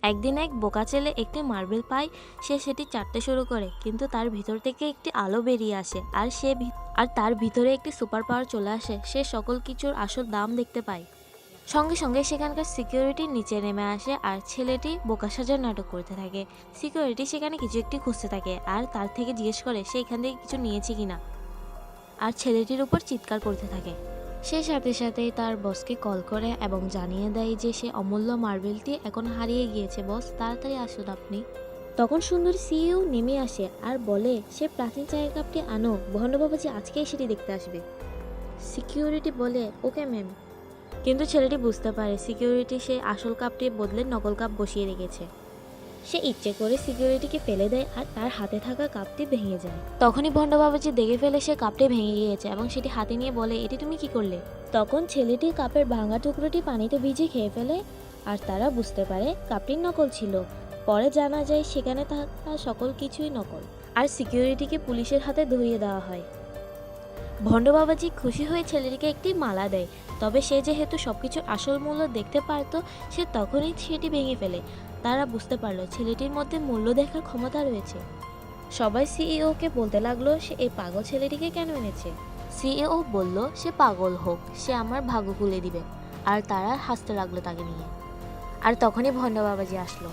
একদিন এক বোকা ছেলে একটি মার্বেল পায়। সে সেটি চাটতে শুরু করে, কিন্তু তার ভিতর থেকে একটি আলো বেরিয়ে আসে আর তার ভিতরে একটি সুপার পাওয়ার চলে আসে। সে সকল কিছুর আসল দাম দেখতে পায়। সঙ্গে সঙ্গে সেখানকার সিকিউরিটি নিচে নেমে আসে আর ছেলেটি বোকা সাজার নাটক করতে থাকে। সিকিউরিটি সেখানে কিছু একটি খুঁজতে থাকে আর তার থেকে জিজ্ঞেস করে সে এখান থেকে কিছু নিয়েছে কিনা, আর ছেলেটির উপর চিৎকার করতে থাকে। সে সাথে সাথেই তার বসকে কল করে এবং জানিয়ে দেয় যে সে অমূল্য মার্বেলটি এখন হারিয়ে গিয়েছে। বস, তাড়াতাড়ি আসুন আপনি। তখন সুন্দর সিইও নেমে আসে আর বলে সে প্রাচীন চায়ের কাপটি আনো, ভণ্ডবাবাজি আজকেই সেটি দেখতে আসবে। সিকিউরিটি বলে ওকে ম্যাম, কিন্তু ছেলেটি বুঝতে পারে সিকিউরিটি সে আসল কাপটি বদলে নকল কাপ বসিয়ে রেখেছে। সে ইচ্ছে করে সিকিউরিটিকে ফেলে দেয় আর তার হাতে থাকা কাপটি ভেঙে যায়। তখনই ভণ্ড বাবাজি দেখে ফেলে সে কাপটি ভেঙে গিয়েছে এবং সেটি হাতে নিয়ে বলে এটি তুমি কি করলে। তখন ছেলেটি কাপের ভাঙা টুকরোটি পানিতে ভিজে খেয়ে ফেলে আর তারা বুঝতে পারে কাপটি নকল ছিল। পরে জানা যায় সেখানে থাকা সকল কিছুই নকল, আর সিকিউরিটিকে পুলিশের হাতে ধরিয়ে দেওয়া হয়। ভণ্ড বাবাজি খুশি হয়ে ছেলেটিকে একটি মালা দেয়, তবে সে যেহেতু সবকিছুর আসল মূল্য দেখতে পারত, সে তখনই সেটি ভেঙে ফেলে। তারা বুঝতে পারলো ছেলেটির মধ্যে মূল্য দেখার ক্ষমতা রয়েছে। সবাই সিইওকে বলতে লাগলো সে এই পাগল ছেলেটিকে কেন এনেছে। সিইও বলল সে পাগল হোক, সে আমার ভাগ্য খুলে দিবে। আর তারা হাসতে লাগলো তাকে নিয়ে। আর তখনই ভণ্ড বাবাজি আসলো।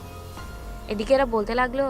এদিকে এরা বলতে লাগলো